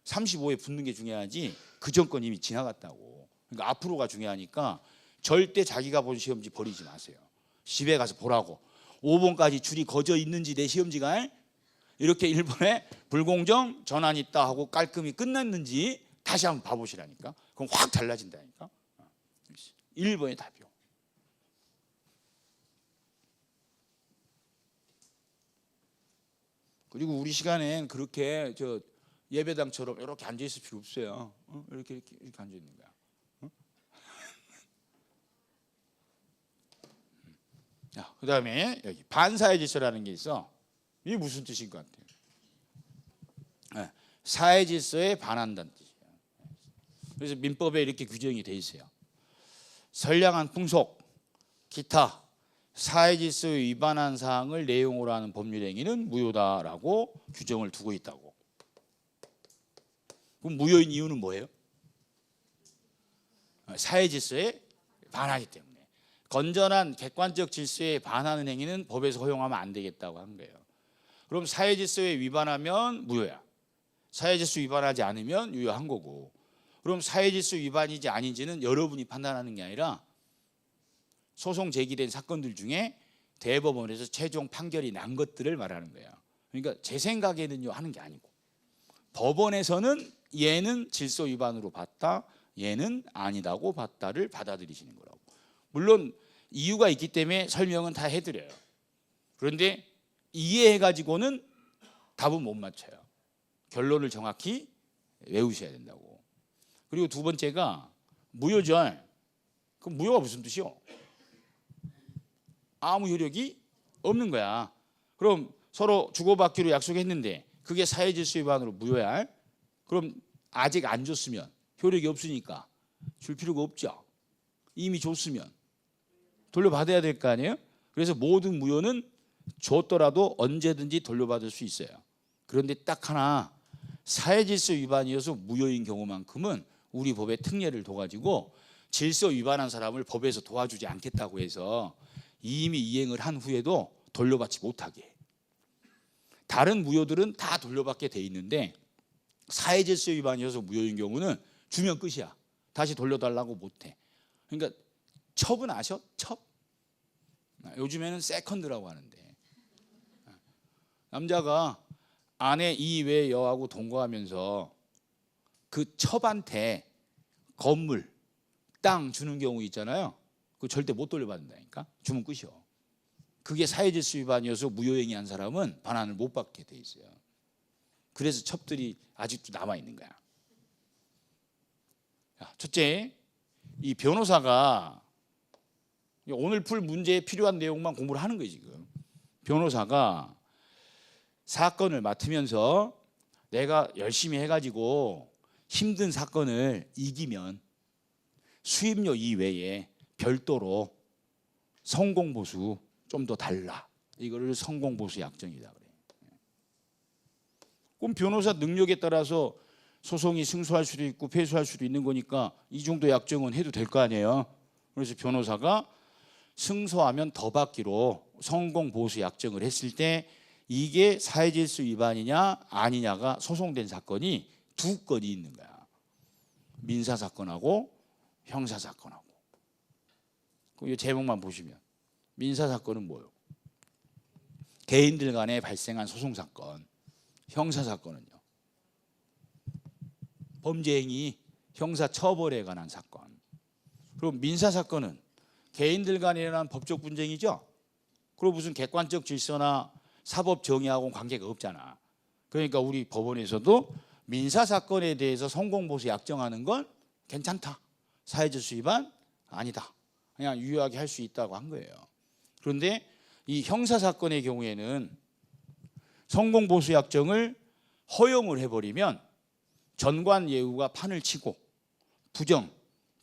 35에 붙는 게 중요하지 그 전 건 이미 지나갔다고. 그러니까 앞으로가 중요하니까 절대 자기가 본 시험지 버리지 마세요. 집에 가서 보라고. 5번까지 줄이 거져 있는지 내 시험지가 이렇게 1번에 불공정 전환 있다 하고 깔끔히 끝났는지 다시 한번 봐보시라니까. 그럼 확 달라진다니까. 1번이 답이요. 그리고 우리 시간엔 그렇게 예배당처럼 이렇게 앉아 있을 필요 없어요. 이렇게 앉아 있는 거야. 자, 그다음에 여기 반사의 질서라는 게 있어. 이게 무슨 뜻인 것 같아요? 사회 질서에 반한다는 뜻이에요. 그래서 민법에 이렇게 규정이 돼 있어요. 선량한 풍속, 기타 사회 질서에 위반한 사항을 내용으로 하는 법률 행위는 무효다라고 규정을 두고 있다고. 그럼 무효인 이유는 뭐예요? 사회 질서에 반하기 때문에. 건전한 객관적 질서에 반하는 행위는 법에서 허용하면 안 되겠다고 한 거예요. 그럼 사회 질서에 위반하면 무효야. 사회 질서 위반하지 않으면 유효한 거고. 그럼 사회 질서 위반인지 아닌지는 여러분이 판단하는 게 아니라 소송 제기된 사건들 중에 대법원에서 최종 판결이 난 것들을 말하는 거예요. 그러니까 제 생각에는요 하는 게 아니고 법원에서는 얘는 질서 위반으로 봤다, 얘는 아니다고 봤다를 받아들이시는 거라고. 물론 이유가 있기 때문에 설명은 다 해드려요. 그런데 이해해가지고는 답은 못 맞춰요. 결론을 정확히 외우셔야 된다고. 그리고 두 번째가 무효절. 그럼 무효가 무슨 뜻이요? 아무 효력이 없는 거야. 그럼 서로 주고받기로 약속했는데 그게 사회질서 위반으로 무효야. 그럼 아직 안 줬으면 효력이 없으니까 줄 필요가 없죠. 이미 줬으면 돌려받아야 될 거 아니에요? 그래서 모든 무효는 줬더라도 언제든지 돌려받을 수 있어요. 그런데 딱 하나 사회질서 위반이어서 무효인 경우만큼은 우리 법의 특례를 둬가지고 질서 위반한 사람을 법에서 도와주지 않겠다고 해서 이미 이행을 한 후에도 돌려받지 못하게 해. 다른 무효들은 다 돌려받게 돼 있는데 사회질서 위반이어서 무효인 경우는 주면 끝이야. 다시 돌려달라고 못해. 그러니까 첩은 아셔? 첩? 요즘에는 세컨드라고 하는데 남자가 아내 이외의 여하고 동거하면서 그 첩한테 건물, 땅 주는 경우 있잖아요. 그거 절대 못 돌려받는다니까. 주면 끝이요. 그게 사회질서 위반이어서 무효행위한 사람은 반환을 못 받게 돼 있어요. 그래서 첩들이 아직도 남아 있는 거야. 첫째, 이 변호사가 오늘 풀 문제에 필요한 내용만 공부를 하는 거예요 지금. 변호사가 사건을 맡으면서 내가 열심히 해가지고 힘든 사건을 이기면 수임료 이외에 별도로 성공보수 좀 더 달라. 이거를 성공보수 약정이다 그래요. 그럼 변호사 능력에 따라서 소송이 승소할 수도 있고 패소할 수도 있는 거니까 이 정도 약정은 해도 될 거 아니에요. 그래서 변호사가 승소하면 더 받기로 성공보수 약정을 했을 때 이게 사회질서 위반이냐 아니냐가 소송된 사건이 두 건이 있는 거야. 민사사건하고 형사사건하고. 이 제목만 보시면 민사사건은 뭐예요? 개인들 간에 발생한 소송사건. 형사사건은요? 범죄행위 형사처벌에 관한 사건. 그럼 민사사건은 개인들 간에 일어난 법적 분쟁이죠. 그리고 무슨 객관적 질서나 사법 정의하고는 관계가 없잖아. 그러니까 우리 법원에서도 민사사건에 대해서 성공보수 약정하는 건 괜찮다. 사회질서 위반 아니다. 그냥 유효하게 할 수 있다고 한 거예요. 그런데 이 형사사건의 경우에는 성공보수 약정을 허용을 해버리면 전관예우가 판을 치고 부정,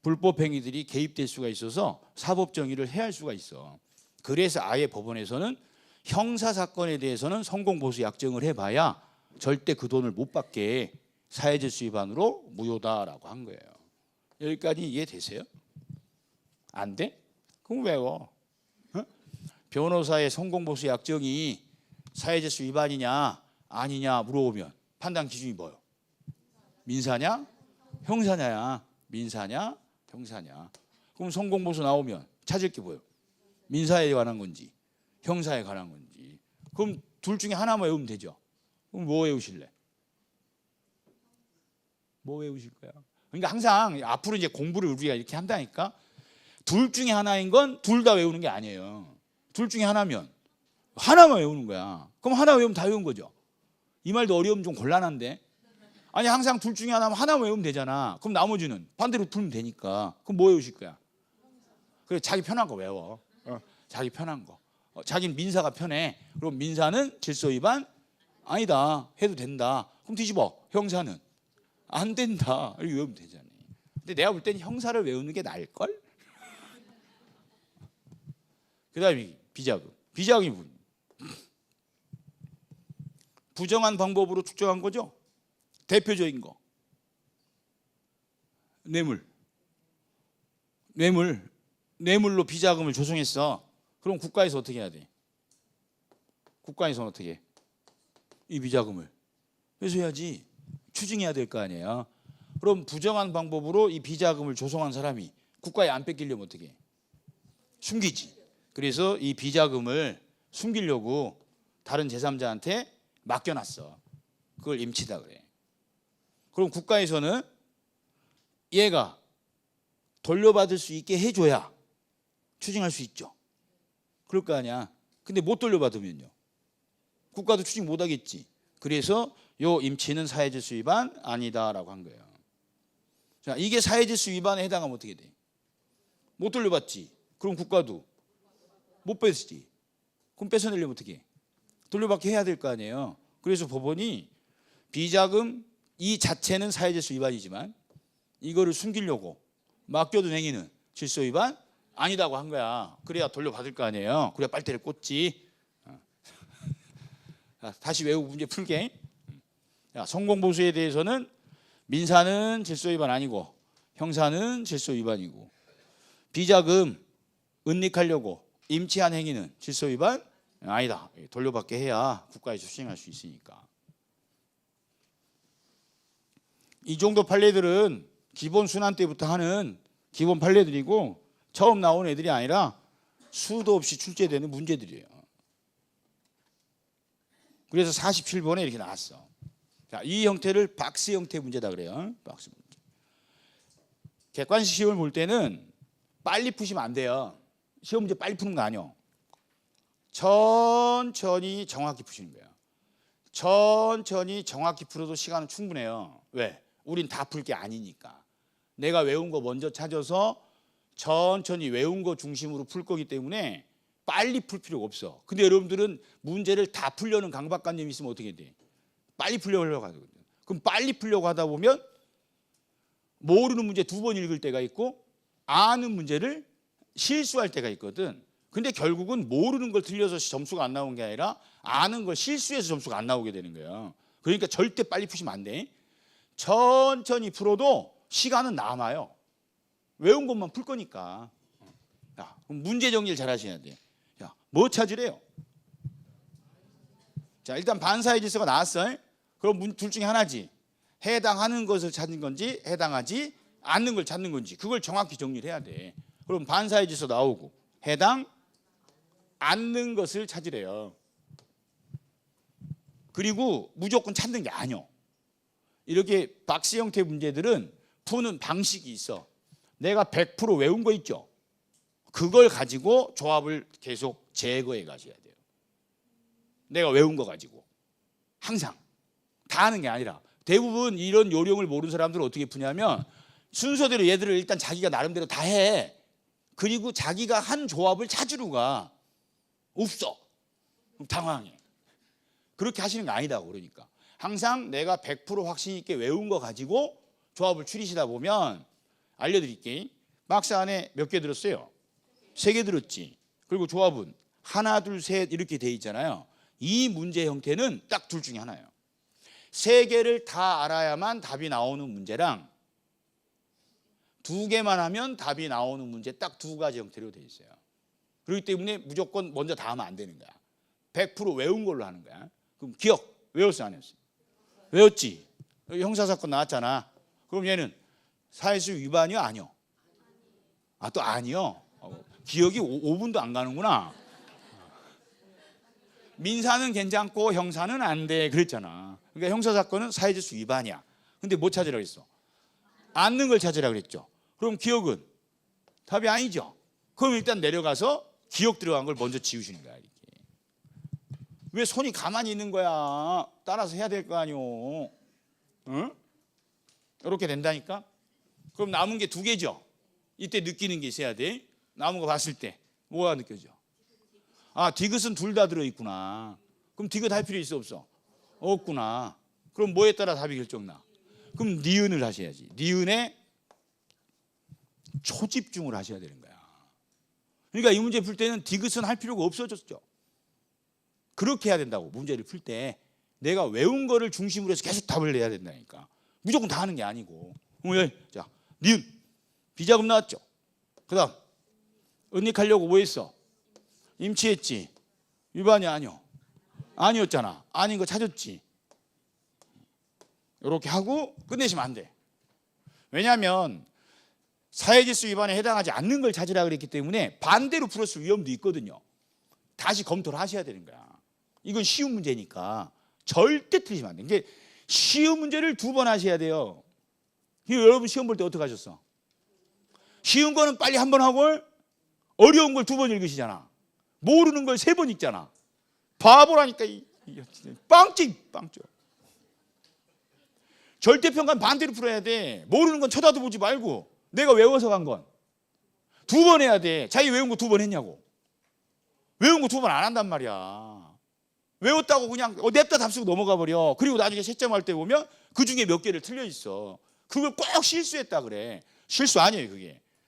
불법 행위들이 개입될 수가 있어서 사법정의를 해할 수가 있어. 그래서 아예 법원에서는 형사사건에 대해서는 성공보수 약정을 해봐야 절대 그 돈을 못 받게 사회질서 위반으로 무효다라고 한 거예요. 여기까지 이해되세요? 안 돼? 그럼 외워. 변호사의 성공보수 약정이 사회질서 위반이냐 아니냐 물어보면 판단 기준이 뭐예요? 민사냐 형사냐야. 민사냐 형사냐. 그럼 성공보수 나오면 찾을 게 뭐예요? 민사에 관한 건지 형사에 관한 건지. 그럼 둘 중에 하나만 외우면 되죠. 그럼 뭐 외우실래? 뭐 외우실 거야? 그러니까 항상 앞으로 이제 공부를 우리가 이렇게 한다니까 둘 중에 하나인 건 둘 다 외우는 게 아니에요. 둘 중에 하나면 하나만 외우는 거야. 그럼 하나 외우면 다 외운 거죠. 이 말도 어려우면 좀 곤란한데. 아니 항상 둘 중에 하나 외우면 되잖아. 그럼 나머지는 반대로 풀면 되니까. 그럼 뭐 외우실 거야? 그래 자기 편한 거 외워. 자기 편한 거. 자기는 민사가 편해. 그럼 민사는 질서 위반 아니다 해도 된다. 그럼 뒤집어. 형사는 안 된다. 이렇게 외우면 되잖아. 근데 내가 볼 때는 형사를 외우는 게 나을걸? 그 다음에 비자금. 비자금이 뭐냐? 부정한 방법으로 축적한 거죠. 대표적인 거 뇌물로 비자금을 조성했어. 그럼 국가에서 어떻게 해야 돼? 국가에서는 어떻게 해? 이 비자금을 회수해야지. 추징해야 될 거 아니에요. 그럼 부정한 방법으로 이 비자금을 조성한 사람이 국가에 안 뺏기려면 어떻게 해? 숨기지. 그래서 이 비자금을 숨기려고 다른 제3자한테 맡겨놨어. 그걸 임치다 그래. 그럼 국가에서는 얘가 돌려받을 수 있게 해줘야 추징할 수 있죠. 그럴 거 아니야. 근데 못 돌려받으면요, 국가도 추징 못 하겠지. 그래서 요 임치는 사회질서 위반 아니다라고 한 거예요. 자, 이게 사회질서 위반에 해당하면 어떻게 돼? 못 돌려받지. 그럼 국가도 못 뺏지. 그럼 뺏어내려면 어떻게 해? 돌려받게 해야 될 거 아니에요. 그래서 법원이 비자금 이 자체는 사회질서 위반이지만 이거를 숨기려고 맡겨둔 행위는 질서 위반 아니다고 한 거야. 그래야 돌려받을 거 아니에요. 그래야 빨대를 꽂지. 다시 외우고 문제 풀게. 성공보수에 대해서는 민사는 질서 위반 아니고 형사는 질서 위반이고, 비자금 은닉하려고 임치한 행위는 질서 위반 아니다. 돌려받게 해야 국가에서 수행할 수 있으니까. 이 정도 판례들은 기본 순환 때부터 하는 기본 판례들이고 처음 나온 애들이 아니라 수도 없이 출제되는 문제들이에요. 그래서 47번에 이렇게 나왔어. 자, 이 형태를 박스 형태 문제다 그래요. 박스 문제. 객관식 시험을 볼 때는 빨리 푸시면 안 돼요. 시험 문제 빨리 푸는 거 아니요. 천천히 정확히 푸시는 거예요. 천천히 정확히 풀어도 시간은 충분해요. 왜? 우린 다 풀 게 아니니까. 내가 외운 거 먼저 찾아서 천천히 외운 거 중심으로 풀 거기 때문에 빨리 풀 필요가 없어. 근데 여러분들은 문제를 다 풀려는 강박관념이 있으면 어떻게 돼? 빨리 풀려고 하거든요. 그럼 빨리 풀려고 하다 보면 모르는 문제 2번 읽을 때가 있고 아는 문제를 실수할 때가 있거든. 근데 결국은 모르는 걸 틀려서 점수가 안 나온 게 아니라 아는 걸 실수해서 점수가 안 나오게 되는 거예요. 그러니까 절대 빨리 푸시면 안 돼. 천천히 풀어도 시간은 남아요. 외운 것만 풀 거니까. 야, 그럼 문제 정리를 잘 하셔야 돼. 야, 뭐 찾으래요? 자, 일단 반사의 질서가 나왔어요. 그럼 둘 중에 하나지. 해당하는 것을 찾는 건지 해당하지 않는 걸 찾는 건지 그걸 정확히 정리를 해야 돼. 그럼 반사의 질서 나오고 해당 않는 것을 찾으래요. 그리고 무조건 찾는 게 아니요. 이렇게 박스 형태 문제들은 푸는 방식이 있어. 내가 100% 외운 거 있죠. 그걸 가지고 조합을 계속 제거해 가셔야 돼요. 내가 외운 거 가지고 항상 다 하는 게 아니라 대부분 이런 요령을 모르는 사람들은 어떻게 푸냐면 순서대로 얘들을 일단 자기가 나름대로 다 해. 그리고 자기가 한 조합을 찾으러 가. 없어. 그럼 당황해. 그렇게 하시는 거 아니다고. 그러니까 항상 내가 100% 확신 있게 외운 거 가지고 조합을 추리시다 보면 알려드릴게. 박스 안에 몇 개 들었어요? 3개 들었지. 그리고 조합은 하나, 둘, 셋 이렇게 돼 있잖아요. 이 문제 형태는 딱 둘 중에 하나예요. 3개를 다 알아야만 답이 나오는 문제랑 2개만 하면 답이 나오는 문제 딱 2가지 형태로 돼 있어요. 그렇기 때문에 무조건 먼저 다 하면 안 되는 거야. 100% 외운 걸로 하는 거야. 그럼 기억 외웠어 안 외웠어? 외웠지. 형사사건 나왔잖아. 그럼 얘는 사회수 위반이요 아니요? 아, 또 아니요. 기억이 5분도 안 가는구나. 민사는 괜찮고 형사는 안 돼 그랬잖아. 그러니까 형사사건은 사회질서 위반이야. 근데 뭐 찾으라고 했어? 않는 걸 찾으라고 그랬죠. 그럼 기억은 답이 아니죠. 그럼 일단 내려가서 기억 들어간 걸 먼저 지우시는 거야. 이렇게. 왜 손이 가만히 있는 거야? 따라서 해야 될 거 아니오. 응? 이렇게 된다니까. 그럼 남은 게 두 개죠. 이때 느끼는 게 있어야 돼. 남은 거 봤을 때 뭐가 느껴져? 아, 디귿은 둘 다 들어있구나. 그럼 디귿 할 필요 있어 없어? 없구나. 그럼 뭐에 따라 답이 결정나? 그럼 니은을 하셔야지. 니은에 초집중을 하셔야 되는 거야. 그러니까 이 문제 풀 때는 디귿은 할 필요가 없어졌죠. 그렇게 해야 된다고. 문제를 풀 때 내가 외운 거를 중심으로 해서 계속 답을 내야 된다니까. 무조건 다 하는 게 아니고. 자, 니은 비자금 나왔죠. 그 다음 은닉하려고 뭐 했어? 임치했지. 위반이 아니었잖아. 아닌 거 찾았지. 이렇게 하고 끝내시면 안 돼. 왜냐하면 사회질서 위반에 해당하지 않는 걸 찾으라 그랬기 때문에 반대로 풀었을 위험도 있거든요. 다시 검토를 하셔야 되는 거야. 이건 쉬운 문제니까 절대 틀리시면 안 돼. 이게 쉬운 문제를 두 번 하셔야 돼요. 여러분 시험 볼 때 어떻게 하셨어? 쉬운 거는 빨리 한 번 하고 어려운 걸 두 번 읽으시잖아. 모르는 걸 세 번 읽잖아. 바보라니까. 빵찍. 절대평가는 반대로 풀어야 돼. 모르는 건 쳐다도 보지 말고 내가 외워서 간 건 두 번 해야 돼. 자기 외운 거 두 번 했냐고. 외운 거 두 번 안 한단 말이야. 외웠다고 그냥 냅다 답 쓰고 넘어가 버려. 그리고 나중에 채점할 때 보면 그중에 몇 개를 틀려 있어. 그걸 꼭 실수했다 그래. 실수 아니에요.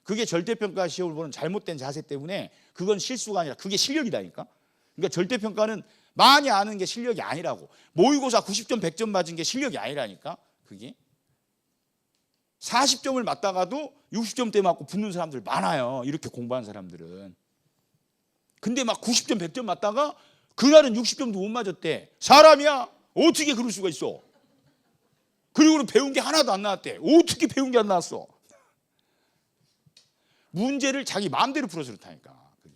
그게 절대평가 시험을 보는 잘못된 자세 때문에 그건 실수가 아니라 그게 실력이다니까. 그러니까 절대평가는 많이 아는 게 실력이 아니라고. 모의고사 90점 100점 맞은 게 실력이 아니라니까. 그게 40점을 맞다가도 60점대 맞고 붙는 사람들 많아요. 이렇게 공부한 사람들은. 근데 막 90점 100점 맞다가 그날은 60점도 못 맞았대. 사람이야. 어떻게 그럴 수가 있어. 그리고는 배운 게 하나도 안 나왔대. 어떻게 배운 게 안 나왔어. 문제를 자기 마음대로 풀어서 그렇다니까. 그게.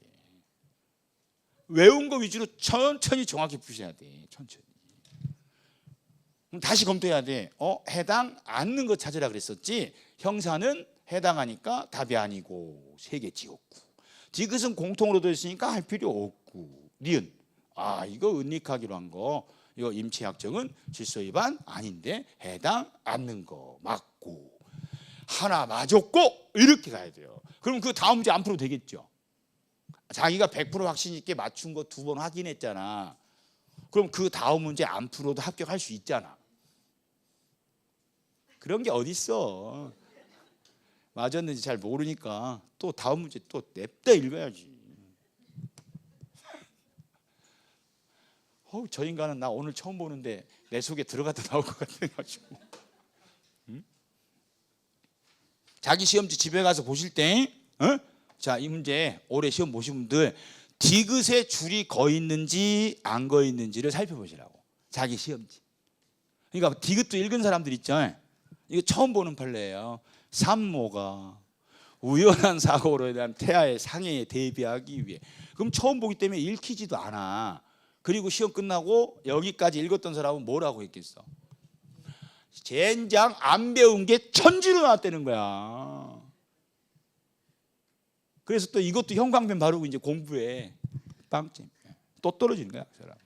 외운 거 위주로 천천히 정확히 푸셔야 돼. 천천히. 그럼 다시 검토해야 돼. 해당 않는 거 찾으라 그랬었지. 형사는 해당하니까 답이 아니고 세 개 지웠고. 디귿은 공통으로 되어 있으니까 할 필요 없고. 니은. 이거 은닉하기로 한 거. 이거 임치약정은 질서 위반 아닌데 해당 않는 거 맞고. 하나 맞았고 이렇게 가야 돼요. 그럼 그 다음 문제 안 풀어도 되겠죠. 자기가 100% 확신 있게 맞춘 거 두 번 확인했잖아. 그럼 그 다음 문제 안 풀어도 합격할 수 있잖아. 그런 게 어딨어. 맞았는지 잘 모르니까 또 다음 문제 또 냅다 읽어야지. 저 인간은 나 오늘 처음 보는데 내 속에 들어갔다 나올 것 같아가지고. 자기 시험지 집에 가서 보실 때, 자, 이 문제 올해 시험 보신 분들 디귿에 줄이 거 있는지 안 거 있는지를 살펴보시라고. 자기 시험지. 그러니까 디귿도 읽은 사람들 있죠. 이거 처음 보는 판례예요. 산모가 우연한 사고로 대한 태아의 상해에 대비하기 위해. 그럼 처음 보기 때문에 읽히지도 않아. 그리고 시험 끝나고 여기까지 읽었던 사람은 뭐라고 했겠어? 젠장 안 배운 게 천지로 나왔다는 거야. 그래서 또 이것도 형광펜 바르고 이제 공부해. 빵점. 또 떨어지는 거야, 그 사람.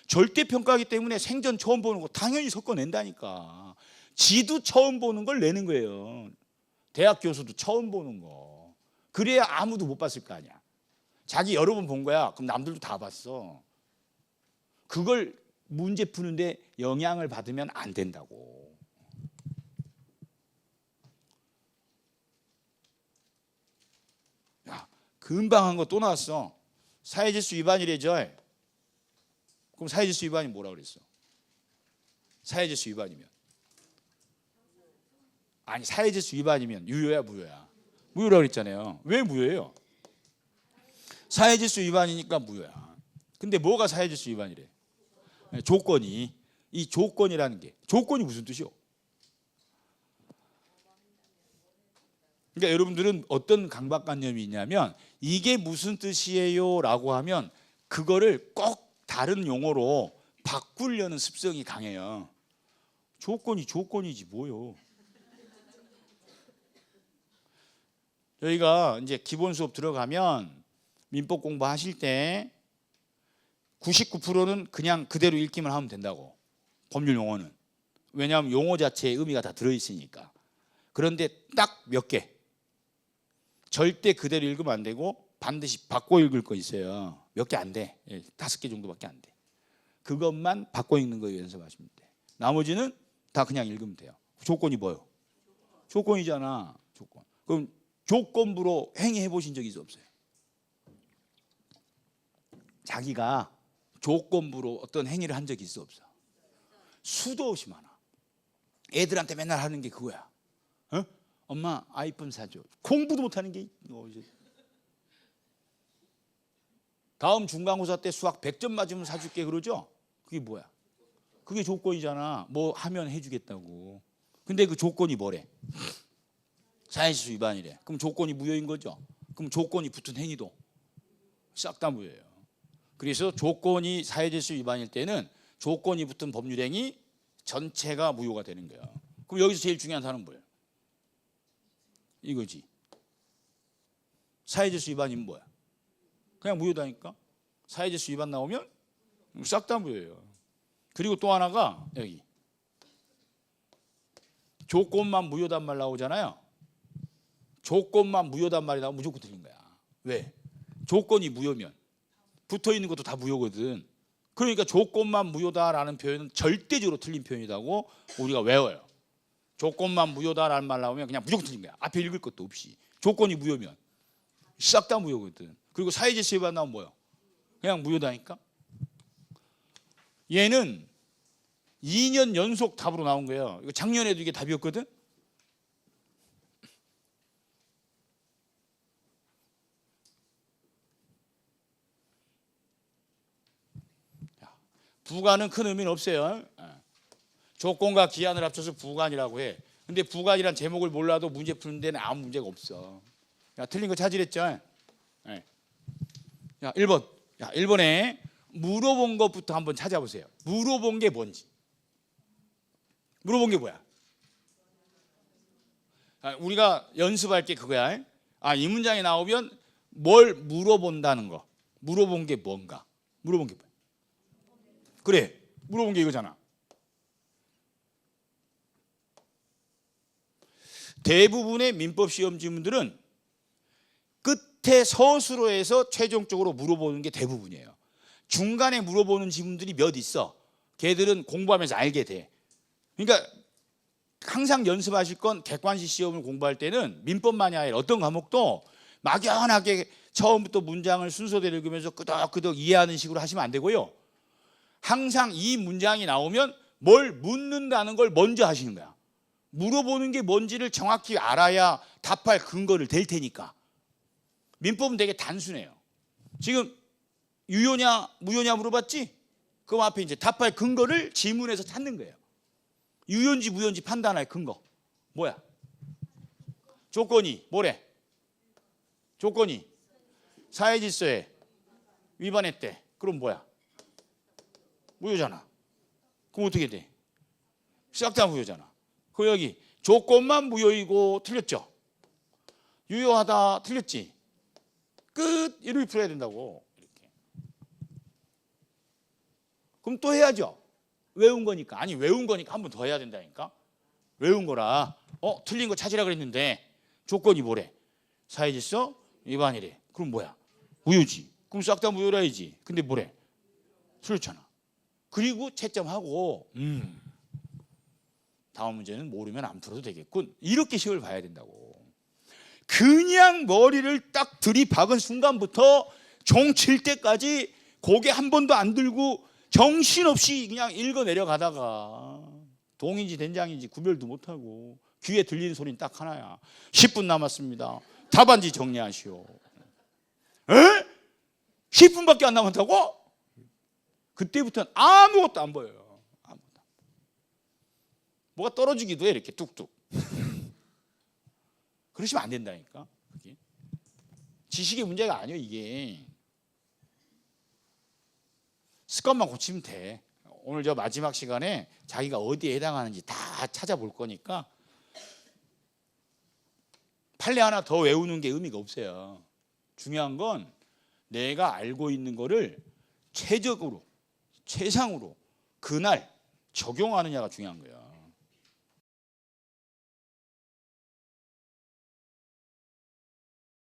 절대평가하기 때문에 생전 처음 보는 거 당연히 섞어낸다니까. 지도 처음 보는 걸 내는 거예요. 대학 교수도 처음 보는 거. 그래야 아무도 못 봤을 거 아니야. 자기 여러 번 본 거야. 그럼 남들도 다 봤어. 그걸 문제 푸는데 영향을 받으면 안 된다고. 야, 금방 한 거 또 나왔어. 사회질서 위반이래죠. 그럼 사회질서 위반이 뭐라고 그랬어? 사회질서 위반이면. 아니, 사회질서 위반이면 유효야 무효야? 무효라고 그랬잖아요. 왜 무효예요? 사회질서 위반이니까 무효야. 근데 뭐가 사회질서 위반이래? 조건이. 이 조건이라는 게, 조건이 무슨 뜻이요? 그러니까 여러분들은 어떤 강박관념이 있냐면 이게 무슨 뜻이에요? 라고 하면 그거를 꼭 다른 용어로 바꾸려는 습성이 강해요. 조건이 조건이지 뭐요. 저희가 이제 기본 수업 들어가면 민법 공부하실 때 99%는 그냥 그대로 읽기만 하면 된다고. 법률 용어는. 왜냐하면 용어 자체에 의미가 다 들어있으니까. 그런데 딱 몇 개. 절대 그대로 읽으면 안 되고 반드시 바꿔 읽을 거 있어요. 몇 개 안 돼. 5개 정도밖에 안 돼. 그것만 바꿔 읽는 거 연습하시면 돼. 나머지는 다 그냥 읽으면 돼요. 조건이 뭐요? 조건이잖아. 조건. 그럼 조건부로 행위해 보신 적 있어 없어요? 자기가 조건부로 어떤 행위를 한 적이 있어 없어? 수도 없이 많아. 애들한테 맨날 하는 게 그거야. 어? 엄마 아이폰 사줘. 공부도 못하는 게 이제. 다음 중간고사 때 수학 100점 맞으면 사줄게 그러죠? 그게 뭐야? 그게 조건이잖아. 뭐 하면 해주겠다고. 근데 그 조건이 뭐래? 사회질서 위반이래. 그럼 조건이 무효인 거죠? 그럼 조건이 붙은 행위도 싹 다 무효예요. 그래서 조건이 사회질서 위반일 때는 조건이 붙은 법률행위 전체가 무효가 되는 거예요. 그럼 여기서 제일 중요한 단어는 뭐예요? 이거지. 사회질서 위반이면 뭐야? 그냥 무효다니까. 사회질서 위반 나오면 싹 다 무효예요. 그리고 또 하나가 여기 조건만 무효단 말 나오잖아요. 조건만 무효단 말이 나오면 무조건 틀린 거야. 왜? 조건이 무효면 붙어있는 것도 다 무효거든. 그러니까 조건만 무효다라는 표현은 절대적으로 틀린 표현이라고 우리가 외워요. 조건만 무효다라는 말 나오면 그냥 무조건 틀린 거야. 앞에 읽을 것도 없이. 조건이 무효면 싹 다 무효거든. 그리고 사회질서 위반 나오면 뭐예요? 그냥 무효다니까. 얘는 2년 연속 답으로 나온 거예요. 이거 작년에도 이게 답이었거든. 부관은 큰 의미는 없어요. 조건과 기한을 합쳐서 부관이라고 해. 근데 부관이란 제목을 몰라도 문제 푸는 데는 아무 문제가 없어. 야, 틀린 거 찾으랬죠? 네. 야, 1번. 야, 1번에 물어본 것부터 한번 찾아보세요. 물어본 게 뭔지. 물어본 게 뭐야? 우리가 연습할 게 그거야. 이 문장이 나오면 뭘 물어본다는 거. 물어본 게 뭔가. 물어본 게 뭐야? 그래. 물어본 게 이거잖아. 대부분의 민법 시험 지문들은 끝에 서술로 해서 최종적으로 물어보는 게 대부분이에요. 중간에 물어보는 지문들이 몇 있어. 걔들은 공부하면서 알게 돼. 그러니까 항상 연습하실 건 객관식 시험을 공부할 때는 민법만이 아니라 어떤 과목도 막연하게 처음부터 문장을 순서대로 읽으면서 끄덕끄덕 이해하는 식으로 하시면 안 되고요. 항상 이 문장이 나오면 뭘 묻는다는 걸 먼저 하시는 거야. 물어보는 게 뭔지를 정확히 알아야 답할 근거를 댈 테니까. 민법은 되게 단순해요. 지금 유효냐 무효냐 물어봤지? 그럼 앞에 이제 답할 근거를 지문에서 찾는 거예요. 유효인지 무효인지 판단할 근거. 뭐야? 조건이 뭐래? 조건이 사회질서에 위반했대. 그럼 뭐야? 무효잖아. 그럼 어떻게 돼? 싹 다 무효잖아. 그 여기 조건만 무효이고 틀렸죠? 유효하다 틀렸지? 끝. 이렇게 풀어야 된다고. 이렇게. 그럼 또 해야죠. 외운 거니까. 아니 외운 거니까 한 번 더 해야 된다니까. 외운 거라. 틀린 거 찾으라 그랬는데 조건이 뭐래? 사회질서 위반이래. 그럼 뭐야? 무효지. 그럼 싹 다 무효라 해야지. 근데 뭐래? 틀렸잖아. 그리고 채점하고 다음 문제는 모르면 안 풀어도 되겠군. 이렇게 시험을 봐야 된다고. 그냥 머리를 딱 들이박은 순간부터 종 칠 때까지 고개 한 번도 안 들고 정신없이 그냥 읽어 내려가다가 동인지 된장인지 구별도 못하고 귀에 들리는 소리는 딱 하나야. 10분 남았습니다. 답안지 정리하시오. 에? 10분밖에 안 남았다고? 그때부터는 아무것도 안 보여요. 아무것도. 뭐가 떨어지기도 해 이렇게 뚝뚝. 그러시면 안 된다니까. 그게. 지식의 문제가 아니에요 이게. 습관만 고치면 돼. 오늘 저 마지막 시간에 자기가 어디에 해당하는지 다 찾아볼 거니까 판례 하나 더 외우는 게 의미가 없어요. 중요한 건 내가 알고 있는 거를 최적으로 최상으로 그날 적용하느냐가 중요한 거예요.